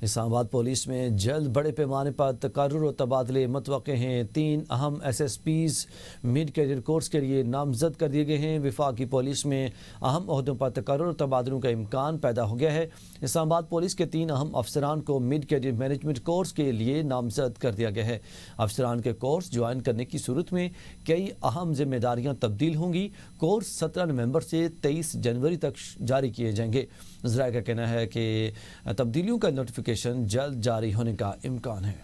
اسلام آباد پولیس میں جلد بڑے پیمانے پر تقرر و تبادلے متوقع ہیں۔ 3 اہم SSPs مڈ کیریئر کورس کے لیے نامزد کر دیے گئے ہیں۔ وفاقی پولیس میں اہم عہدوں پر تقرر و تبادلوں کا امکان پیدا ہو گیا ہے۔ اسلام آباد پولیس کے 3 اہم افسران کو مڈ کیریئر مینجمنٹ کورس کے لیے نامزد کر دیا گیا ہے۔ افسران کے کورس جوائن کرنے کی صورت میں کئی اہم ذمہ داریاں تبدیل ہوں گی۔ کورس 17 نومبر سے 23 جنوری تک جاری کیے جائیں گے۔ ذرائع کا کہنا ہے کہ تبدیلیوں کا نوٹیفیکیشن جلد جاری ہونے کا امکان ہے۔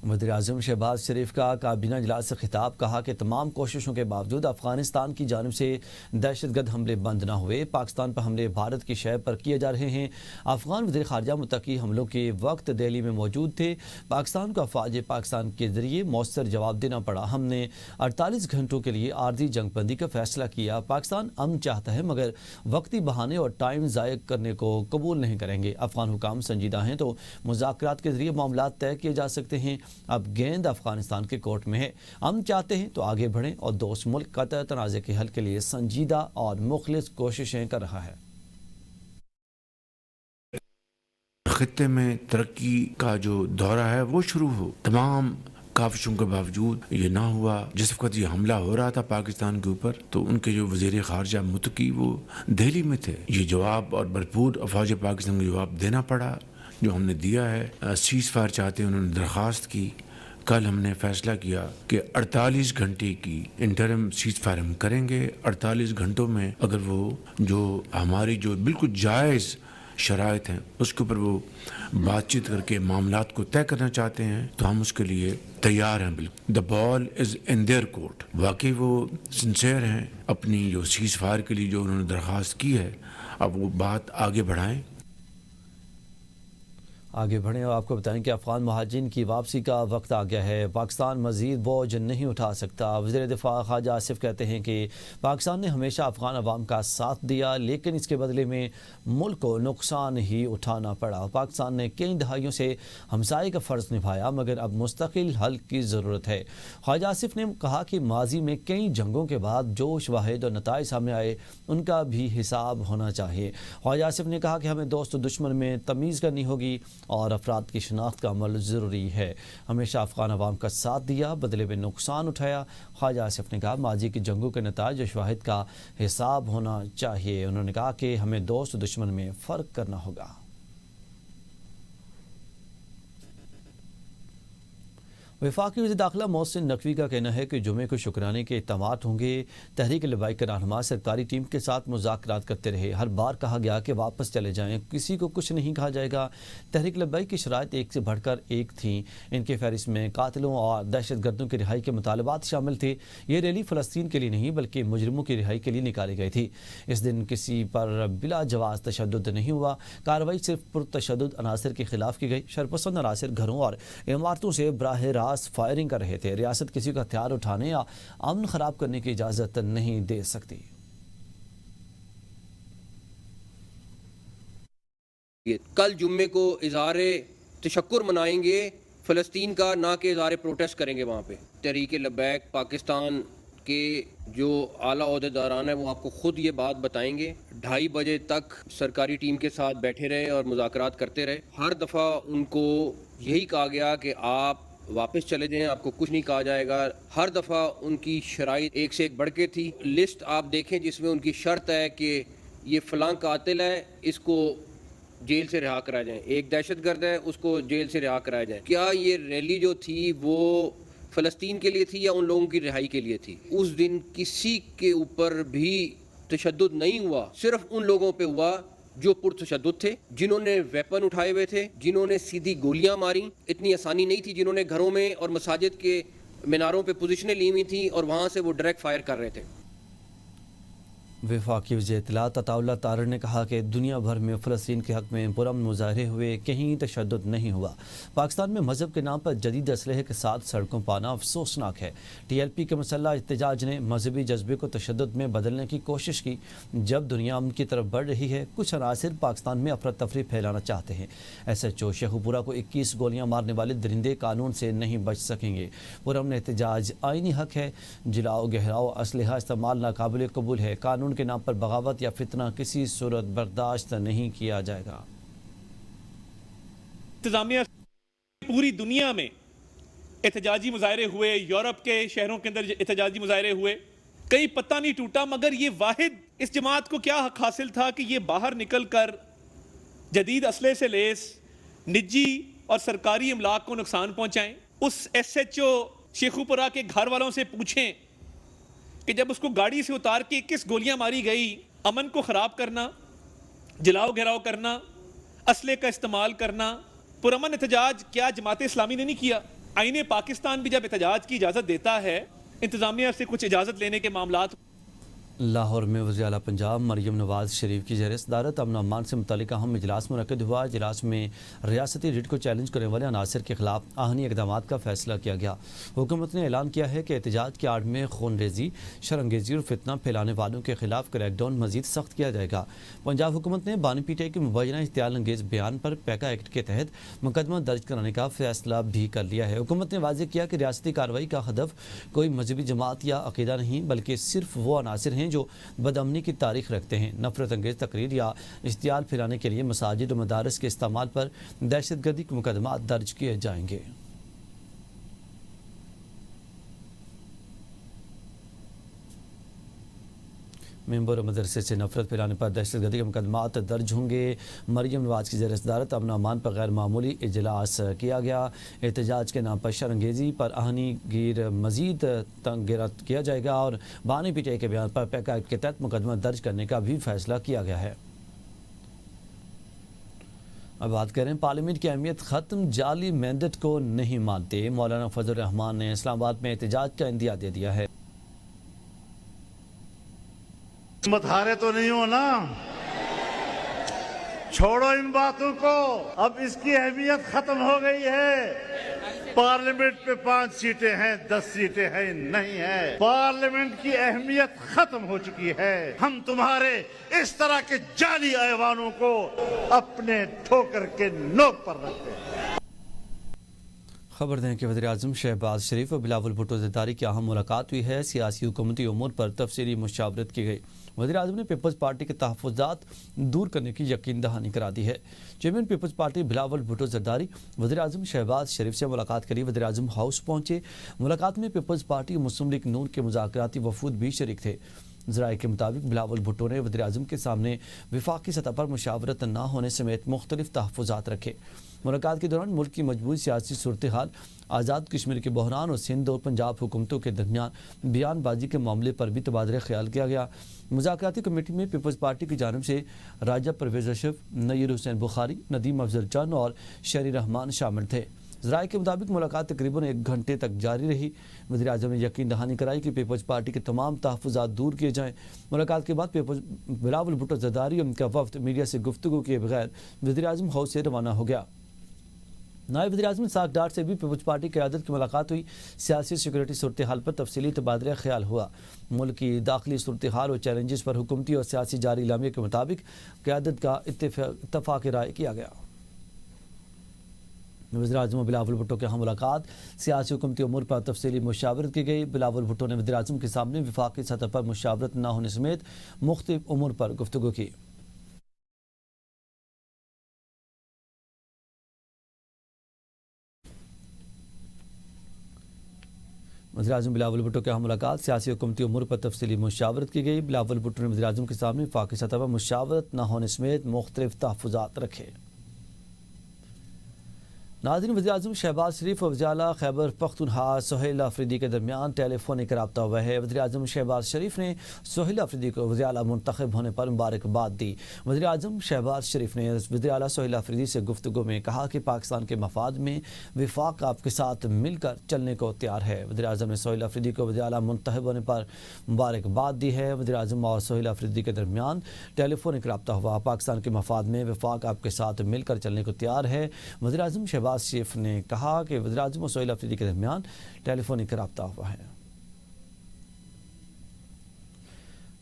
وزیر اعظم شہباز شریف کا کابینہ اجلاس سے خطاب، کہا کہ تمام کوششوں کے باوجود افغانستان کی جانب سے دہشت گرد حملے بند نہ ہوئے۔ پاکستان پر حملے بھارت کی شہر پر کیے جا رہے ہیں۔ افغان وزیر خارجہ متقی حملوں کے وقت دہلی میں موجود تھے۔ پاکستان کو افواج پاکستان کے ذریعے مؤثر جواب دینا پڑا۔ ہم نے 48 گھنٹوں کے لیے عارضی جنگ بندی کا فیصلہ کیا۔ پاکستان امن چاہتا ہے مگر وقتی بہانے اور ٹائم ضائع کرنے کو قبول نہیں کریں گے۔ افغان حکام سنجیدہ ہیں تو مذاکرات کے ذریعے معاملات طے کیے جا سکتے ہیں۔ اب گیند افغانستان کے کورٹ میں ہے۔ ہم چاہتے ہیں تو آگے بڑھیں اور دوست ملک قطع تنازع کے حل کے لیے سنجیدہ اور مخلص کوششیں کر رہا ہے۔ خطے میں ترقی کا جو دورہ ہے وہ شروع ہو، تمام کاوشوں کے باوجود یہ نہ ہوا۔ جس وقت یہ حملہ ہو رہا تھا پاکستان کے اوپر تو ان کے جو وزیر خارجہ متقی وہ دہلی میں تھے۔ یہ جواب اور بھرپور افواج پاکستان کو جواب دینا پڑا جو ہم نے دیا ہے۔ سیز فائر چاہتے ہیں، انہوں نے درخواست کی۔ کل ہم نے فیصلہ کیا کہ 48 گھنٹے کی انٹرم سیز فائر ہم کریں گے۔ 48 گھنٹوں میں اگر وہ جو ہماری جو بالکل جائز شرائط ہیں اس کے اوپر وہ بات چیت کر کے معاملات کو طے کرنا چاہتے ہیں تو ہم اس کے لیے تیار ہیں۔ بالکل دا بال از ان دیئر کورٹ۔ واقعی وہ سنسیئر ہیں اپنی جو سیز فائر کے لیے جو انہوں نے درخواست کی ہے، اب وہ بات آگے بڑھائیں۔ آگے بڑھیں اور آپ کو بتائیں کہ افغان مہاجرین کی واپسی کا وقت آ گیا ہے۔ پاکستان مزید بوجھ نہیں اٹھا سکتا۔ وزیر دفاع خواجہ آصف کہتے ہیں کہ پاکستان نے ہمیشہ افغان عوام کا ساتھ دیا لیکن اس کے بدلے میں ملک کو نقصان ہی اٹھانا پڑا۔ پاکستان نے کئی دہائیوں سے ہمسائے کا فرض نبھایا مگر اب مستقل حل کی ضرورت ہے۔ خواجہ آصف نے کہا کہ ماضی میں کئی جنگوں کے بعد جو شواہد اور نتائج سامنے آئے ان کا بھی حساب ہونا چاہیے۔ خواجہ آصف نے کہا کہ ہمیں دوست و دشمن میں تمیز کرنی ہوگی اور افراد کی شناخت کا عمل ضروری ہے۔ ہمیشہ افغان عوام کا ساتھ دیا، بدلے میں نقصان اٹھایا۔ خواجہ آصف نے کہا ماضی کی جنگوں کے نتائج اور شواہد کا حساب ہونا چاہیے۔ انہوں نے کہا کہ ہمیں دوست و دشمن میں فرق کرنا ہوگا۔ وفاقی وزیر داخلہ محسن نقوی کا کہنا ہے کہ جمعے کو شکرانے کے اقدامات ہوں گے۔ تحریک لبیک کے رہنما سرکاری ٹیم کے ساتھ مذاکرات کرتے رہے۔ ہر بار کہا گیا کہ واپس چلے جائیں، کسی کو کچھ نہیں کہا جائے گا۔ تحریک لبیک کی شرائط ایک سے بڑھ کر ایک تھیں۔ ان کے فہرست میں قاتلوں اور دہشت گردوں کی رہائی کے مطالبات شامل تھے۔ یہ ریلی فلسطین کے لیے نہیں بلکہ مجرموں کی رہائی کے لیے نکالی گئی تھی۔ اس دن کسی پر بلا جواز تشدد نہیں ہوا۔ کارروائی صرف پرتشدد عناصر کے خلاف کی گئی۔ شرپسند عناصر گھروں اور عمارتوں سے براہ راست فائرنگ کر رہے تھے۔ ریاست کسی کا ہتھیار اٹھانے یا امن خراب کرنے کی اجازت نہیں دے سکتی۔ کل جمعے کو اظہار تشکر منائیں گے فلسطین کا، نہ کہ اظہار پروٹیسٹ کریں گے وہاں پہ۔ تحریک لبیک پاکستان کے جو اعلیٰ عہدیداران ہیں وہ آپ کو خود یہ بات بتائیں گے۔ 2:30 بجے تک سرکاری ٹیم کے ساتھ بیٹھے رہے اور مذاکرات کرتے رہے۔ ہر دفعہ ان کو یہی کہا گیا کہ آپ واپس چلے جائیں، آپ کو کچھ نہیں کہا جائے گا۔ ہر دفعہ ان کی شرائط ایک سے ایک بڑھ کے تھی۔ لسٹ آپ دیکھیں جس میں ان کی شرط ہے کہ یہ فلاں قاتل ہے، اس کو جیل سے رہا کرایا جائے، ایک دہشت گرد ہے اس کو جیل سے رہا کرایا جائے۔ کیا یہ ریلی جو تھی وہ فلسطین کے لیے تھی یا ان لوگوں کی رہائی کے لیے تھی؟ اس دن کسی کے اوپر بھی تشدد نہیں ہوا، صرف ان لوگوں پہ ہوا جو پرتشدد تھے، جنہوں نے ویپن اٹھائے ہوئے تھے، جنہوں نے سیدھی گولیاں ماری۔ اتنی آسانی نہیں تھی، جنہوں نے گھروں میں اور مساجد کے میناروں پہ پوزیشنیں لی ہوئی تھیں اور وہاں سے وہ ڈائریکٹ فائر کر رہے تھے۔ وفاقی وزیر اطلاعات عطا اللہ طاہر نے کہا کہ دنیا بھر میں فلسطین کے حق میں پرامن مظاہرے ہوئے، کہیں تشدد نہیں ہوا۔ پاکستان میں مذہب کے نام پر جدید اسلحے کے ساتھ سڑکوں پانا افسوسناک ہے۔ TLP کے مسلح احتجاج نے مذہبی جذبے کو تشدد میں بدلنے کی کوشش کی۔ جب دنیا امن کی طرف بڑھ رہی ہے، کچھ عناصر پاکستان میں افراتفری پھیلانا چاہتے ہیں۔ SHO شیخو پورہ کو 21 گولیاں مارنے والے درندے قانون سے نہیں بچ سکیں گے۔ پرامن احتجاج آئینی حق ہے۔ جلاؤ گہراؤ اسلحہ استعمال ناقابل قبول ہے۔ قانون کے نام پر بغاوت یا فتنہ کسی صورت برداشت نہیں کیا جائے گا۔ انتظامیہ پوری دنیا میں احتجاجی مظاہرے ہوئے، یورپ کے شہروں کے اندر احتجاجی مظاہرے ہوئے، کئی پتہ نہیں ٹوٹا، مگر یہ واحد اس جماعت کو کیا حق حاصل تھا کہ یہ باہر نکل کر جدید اسلحے سے لیس نجی اور سرکاری املاک کو نقصان پہنچائیں۔ اس ایس ایچ او شیخو پورہ کے گھر والوں سے پوچھیں کہ جب اس کو گاڑی سے اتار کے 21 گولیاں ماری گئی، امن کو خراب کرنا، جلاؤ گھیراؤ کرنا، اسلحے کا استعمال کرنا، پرامن احتجاج کیا جماعت اسلامی نے نہیں کیا؟ آئین پاکستان بھی جب احتجاج کی اجازت دیتا ہے، انتظامیہ سے کچھ اجازت لینے کے معاملات۔ لاہور میں وزیر اعلیٰ پنجاب مریم نواز شریف کی زیر صدارت امن و امان سے متعلق اہم اجلاس منعقد ہوا۔ اجلاس میں ریاستی ریٹ کو چیلنج کرنے والے عناصر کے خلاف آہنی اقدامات کا فیصلہ کیا گیا۔ حکومت نے اعلان کیا ہے کہ احتجاج کی آڑ میں خون ریزی، شرانگیزی اور فتنہ پھیلانے والوں کے خلاف کریک ڈاؤن مزید سخت کیا جائے گا۔ پنجاب حکومت نے بانی پی ٹی آئی کے مبینہ اشتعال انگیز بیان پر پیکا ایکٹ کے تحت مقدمہ درج کرانے کا فیصلہ بھی کر لیا ہے۔ حکومت نے واضح کیا کہ ریاستی کارروائی کا ہدف کوئی مذہبی جماعت یا عقیدہ نہیں، بلکہ صرف وہ عناصر ہیں جو بدامنی کی تاریخ رکھتے ہیں۔ نفرت انگیز تقریر یا اشتعال پھیلانے کے لیے مساجد و مدارس کے استعمال پر دہشت گردی کے مقدمات درج کیے جائیں گے۔ ممبر مدرسے سے نفرت پھیلانے پر دہشت گردی کے مقدمات درج ہوں گے۔ مریم نواز کی زیر صدارت امن و امان پر غیر معمولی اجلاس کیا گیا۔ احتجاج کے نام پر شرانگیزی پر آہنی گیر مزید تنگ گرفت کیا جائے گا اور بانی پی ٹی آئی کے بیان پر پیکا ایکٹ کے تحت مقدمہ درج کرنے کا بھی فیصلہ کیا گیا ہے۔ اب بات کریں پارلیمنٹ کی اہمیت ختم، جعلی مینڈیٹ کو نہیں مانتے۔ مولانا فضل الرحمان نے اسلام آباد میں احتجاج کا عندیہ دے دیا ہے۔ مت ہارے تو نہیں ہو نا، چھوڑو ان باتوں کو، اب اس کی اہمیت ختم ہو گئی ہے۔ پارلیمنٹ پہ 5 سیٹیں ہیں، 10 سیٹیں ہیں نہیں ہیں، پارلیمنٹ کی اہمیت ختم ہو چکی ہے۔ ہم تمہارے اس طرح کے جعلی ایوانوں کو اپنے ٹھوکر کے نوک پر رکھتے ہیں۔ خبر دیں کہ وزیراعظم شہباز شریف اور بلاول بھٹو زرداری کی اہم ملاقات ہوئی ہے۔ سیاسی حکومتی امور پر تفصیلی مشاورت کی گئی۔ وزیراعظم نے پیپلز پارٹی کے تحفظات دور کرنے کی یقین دہانی کرا دی ہے۔ Chairman peoples party Bilawal Bhutto Zardari وزیراعظم شہباز شریف سے ملاقات کری۔ وزیراعظم ہاؤس پہنچے۔ ملاقات میں پیپلز پارٹی اور مسلم لیگ نون کے مذاکراتی وفود بھی شریک تھے۔ ذرائع کے مطابق بلاول بھٹو نے وزیراعظم کے سامنے وفاقی سطح پر مشاورت نہ ہونے سمیت مختلف تحفظات رکھے۔ ملاقات کے دوران ملک کی مجموعی سیاسی صورتحال، آزاد کشمیر کے بحران اور سندھ اور پنجاب حکومتوں کے درمیان بیان بازی کے معاملے پر بھی تبادلہ خیال کیا گیا۔ مذاکراتی کمیٹی میں پیپلز پارٹی کی جانب سے راجہ پرویز اشرف، نیر حسین بخاری، ندیم افضل چند اور شہری رحمان شامل تھے۔ ذرائع کے مطابق ملاقات تقریباً 1 گھنٹے تک جاری رہی۔ وزیراعظم نے یقین دہانی کرائی کہ پیپلز پارٹی کے تمام تحفظات دور کیے جائیں۔ ملاقات کے بعد بلاول بھٹو زرداری اور ان کا وفد میڈیا سے گفتگو کیے بغیر وزیراعظم ہاؤس سے روانہ ہو گیا۔ نائب وزیراعظم اسحاق ڈار سے بھی پیپلز پارٹی قیادت کی ملاقات ہوئی۔ سیاسی سیکورٹی صورتحال پر تفصیلی تبادلہ خیال ہوا۔ ملک کی داخلی صورتحال اور چیلنجز پر حکومتی اور سیاسی جاری اعلامیہ کے مطابق قیادت کا اتفاق رائے کیا گیا۔ وزیراعظم بلاول بھٹو کے ہاں ملاقات، سیاسی حکومتی امور پر تفصیلی مشاورت کی گئی۔ بلاول بھٹو نے وزیراعظم کے سامنے وفاقی سطح پر مشاورت نہ ہونے سمیت مختلف امور پر گفتگو کی۔ وزیراعظم بلاول بھٹو کے ہاں ملاقات، سیاسی حکومتی امور پر تفصیلی مشاورت کی گئی۔ بلاول بھٹو نے وزیراعظم کے سامنے وفاقی سطح پر مشاورت نہ ہونے سمیت مختلف تحفظات رکھے۔ ناظرین، وزیراعظم شہباز شریف اور وزیر اعلیٰ خیبر پختونخوا سہیل افریدی کے درمیان ٹیلی فونک رابطہ ہوا ہے۔ وزیراعظم شہباز شریف نے سہیل افریدی کو وزیر اعلیٰ منتخب ہونے پر مبارکباد دی۔ وزیراعظم شہباز شریف نے وزیر اعلیٰ سہیل افریدی سے گفتگو میں کہا کہ پاکستان کے مفاد میں وفاق آپ کے ساتھ مل کر چلنے کو تیار ہے۔ وزیراعظم نے سہیل افریدی کو وزیر اعلیٰ منتخب ہونے پر مبارکباد دی ہے۔ وزیراعظم اور سہیل افریدی کے درمیان ٹیلی فونک رابطہ ہوا۔ پاکستان کے مفاد میں وفاق آپ کے ساتھ مل کر چلنے کو تیار ہے۔ وزیراعظم شہباز شریف نے کہا کہ وزیراعظم اور سہیل افریدی کے درمیان ٹیلی فونک رابطہ ہوا ہے۔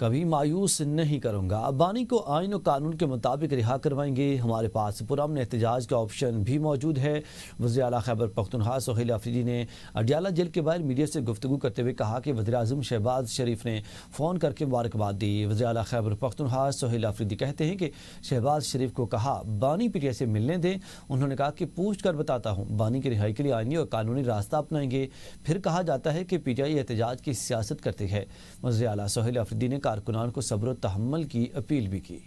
کبھی مایوس نہیں کروں گا. بانی کو آئین و قانون کے مطابق رہا کروائیں گے. ہمارے پاس پرامن احتجاج کا آپشن بھی موجود ہے. وزیر اعلیٰ خیبر پختونخوا سہیل آفریدی نے اڈیالہ جیل کے باہر میڈیا سے گفتگو کرتے ہوئے کہا کہ وزیر اعظم شہباز شریف نے فون کر کے مبارکباد دی. وزیر اعلیٰ خیبر پختونخوا سہیل آفریدی کہتے ہیں کہ شہباز شریف کو کہا بانی پی ٹی آئی سے ملنے دیں. انہوں نے کہا کہ پوچھ کر بتاتا ہوں. بانی کی رہائی کے لیے آئینی اور قانونی راستہ اپنائیں گے. پھر کہا جاتا ہے کہ پی ٹی آئی احتجاج کی سیاست کرتی ہے. وزیر اعلیٰ سہیل آفریدی نے کارکنان کو صبر و تحمل کی اپیل بھی کی.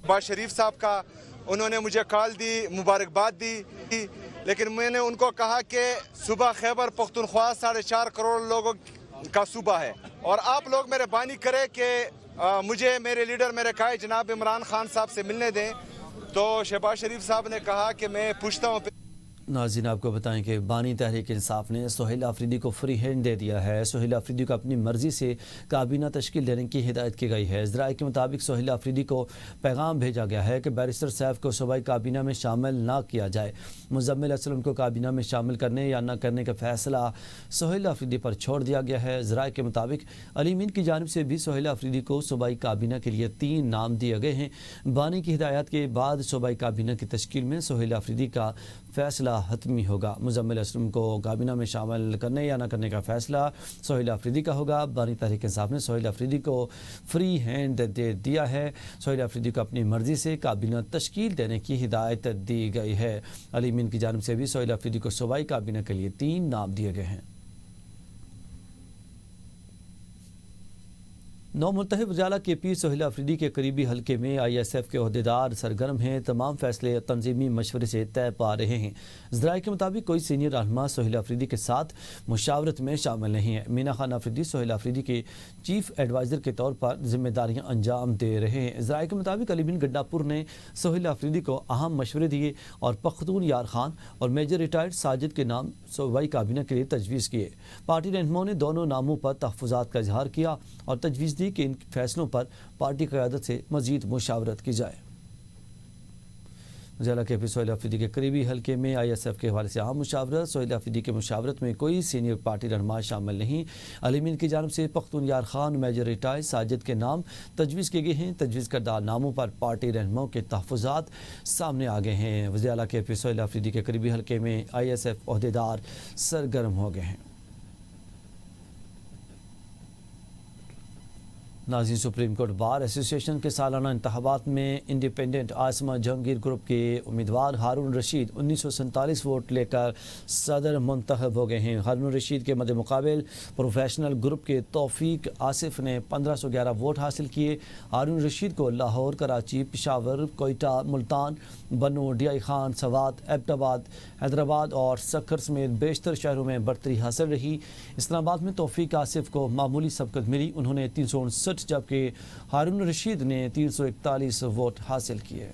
شہباز شریف صاحب کا انہوں نے مجھے کال دی, مبارکباد دی, لیکن میں نے ان کو کہا کہ صوبہ خیبر پختونخوا 4.5 کروڑ لوگوں کا صوبہ ہے اور آپ لوگ میرے بانی کرے کہ مجھے میرے لیڈر میرے قائد جناب عمران خان صاحب سے ملنے دیں. تو شہباز شریف صاحب نے کہا کہ میں پوچھتا ہوں. ناظرین آپ کو بتائیں کہ بانی تحریک انصاف نے سہیل آفریدی کو فری ہینڈ دے دیا ہے. سہیل آفریدی کو اپنی مرضی سے کابینہ تشکیل دینے کی ہدایت کی گئی ہے. ذرائع کے مطابق سہیل آفریدی کو پیغام بھیجا گیا ہے کہ بیرسٹر سیف کو صوبائی کابینہ میں شامل نہ کیا جائے. مزمل اسلم کو کابینہ میں شامل کرنے یا نہ کرنے کا فیصلہ سہیل آفریدی پر چھوڑ دیا گیا ہے. ذرائع کے مطابق علی مین کی جانب سے بھی سہیل آفریدی کو صوبائی کابینہ کے لیے 3 نام دیے گئے ہیں. بانی کی ہدایت کے بعد صوبائی کابینہ کی تشکیل میں سہیل آفریدی کا فیصلہ حتمی ہوگا. مزمل اسلم کو کابینہ میں شامل کرنے یا نہ کرنے کا فیصلہ سہیل آفریدی کا ہوگا. بانی تحریک انصاف نے سہیل آفریدی کو فری ہینڈ دے دیا ہے. سہیل آفریدی کو اپنی مرضی سے کابینہ تشکیل دینے کی ہدایت دی گئی ہے. علی مین کی جانب سے بھی سہیل آفریدی کو صوبائی کابینہ کے لیے 3 نام دیے گئے ہیں. نو ملتحب وزراء کے پیر سہیل آفریدی کے قریبی حلقے میں آئی ایس ایف کے عہدیدار سرگرم ہیں. تمام فیصلے تنظیمی مشورے سے طے پا رہے ہیں. ذرائع کے مطابق کوئی سینئر رہنما سہیل آفریدی کے ساتھ مشاورت میں شامل نہیں ہے. مینا خان آفریدی سہیل آفریدی کے چیف ایڈوائزر کے طور پر ذمہ داریاں انجام دے رہے ہیں. ذرائع کے مطابق علی بن گڈا پور نے سہیل آفریدی کو اہم مشورے دیے اور پختون یار خان اور میجر ریٹائرڈ ساجد کے نام صوبائی کابینہ کے لیے تجویز کیے. پارٹی رہنماؤں نے دونوں ناموں پر تحفظات کا اظہار کیا اور تجویز دی کہ ان فیصلوں پر پارٹی قیادت سے مزید مشاورت کی جائے. ضلع کے سہیل آفریدی کے قریبی حلقے میں آئی ایس ایف کے حوالے سے عام مشاورت. سہیل آفریدی کے مشاورت میں کوئی سینئر پارٹی رہنما شامل نہیں. علی مین کی جانب سے پختون یار خان میجر ریٹائرڈ ساجد کے نام تجویز کیے گئے ہیں. تجویز کردہ ناموں پر پارٹی رہنماؤں کے تحفظات سامنے آ گئے ہیں. وزیر اعلیٰ کے سہیل آفریدی کے قریبی حلقے میں آئی ایس ایف عہدیدار سرگرم ہو گئے ہیں. ناظرین سپریم کورٹ بار ایسوسی ایشن کے سالانہ انتخابات میں انڈیپینڈنٹ عاصمہ جہانگیر گروپ کے امیدوار ہارون رشید 1947 ووٹ لے کر صدر منتخب ہو گئے ہیں. ہارون رشید کے مد مقابل پروفیشنل گروپ کے توفیق آصف نے 1511 ووٹ حاصل کیے. ہارون رشید کو Lahore, Karachi, Peshawar, Quetta, Multan, Bannu, D I Khan, Swat, Abbottabad, Hyderabad اور سکھر سمیت بیشتر شہروں میں برتری حاصل رہی. اسلام آباد میں توفیق آصف کو معمولی سبقت ملی. انہوں نے 359 جبکہ ہارون رشید نے 341 ووٹ حاصل کیے.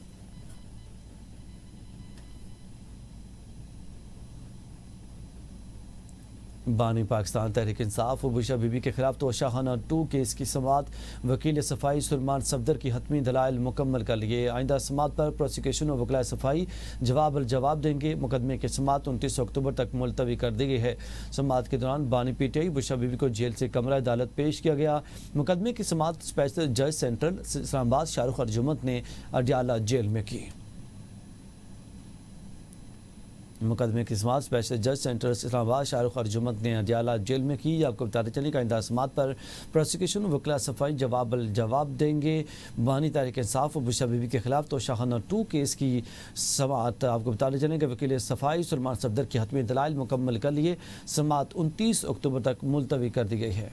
بانی پاکستان تحریک انصاف بشا بی بی کے خلاف توشہ خانہ 2 کیس کی سماعت وکیل صفائی سلمان صفدر کی حتمی دلائل مکمل کر لیے. آئندہ سماعت پر پروسیکیوشن اور وکلاء صفائی جواب دیں گے. مقدمے کی سماعت 29 اکتوبر تک ملتوی کر دی گئی ہے. سماعت کے دوران بانی P T I Bushra Bibi کو جیل سے کمرہ عدالت پیش کیا گیا. مقدمے کی سماعت اسپیشل جج سینٹرل اسلام آباد شاہ رخ ارجمند نے اڈیالہ جیل میں کی. مقدمے کی سماعت اسپیشل جج سینٹر اسلام آباد شاہ رخ ارجمند نے اڈیالہ جیل میں کی. آپ کو بتاتے چلیں کہ آئندہ سماعت پر پروسیکیوشن وکلاء صفائی جواب دیں گے. بانی تحریک انصاف اور بشا بی بی کے خلاف توشہ خانہ 2 کیس کی سماعت آپ کو بتاتے چلیں کہ وکیل صفائی سلمان صفدر کی حتمی دلائل مکمل کر لیے. سماعت 29 اکتوبر تک ملتوی کر دی گئی ہے.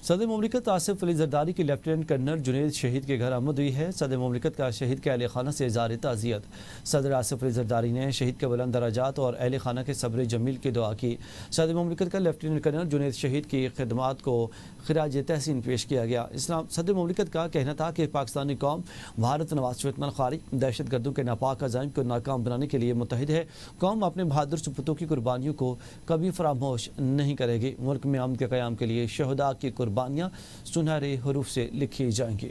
صدر مملکت آصف علی زرداری کی لیفٹیننٹ کرنل جنید شہید کے گھر آمد ہوئی ہے. صدر مملکت کا شہید کے اہل خانہ سے اظہار تعزیت. صدر آصف علی زرداری نے شہید کے بلند درجات اور اہل خانہ کے صبر جمیل کی دعا کی. صدر مملکت کا لیفٹیننٹ کرنل جنید شہید کی خدمات کو خراج تحسین پیش کیا گیا. صدر مملکت کا کہنا تھا کہ پاکستانی قوم بھارت نواز فتنہ خاری دہشت گردوں کے ناپاک عزائم کو ناکام بنانے کے لیے متحد ہے. قوم اپنے بہادر سپوتوں کی قربانیوں کو کبھی فراموش نہیں کرے گی. ملک میں امن کے قیام کے لیے شہداء کی قربانیاں سنہرے حروف سے لکھی جائیں گی.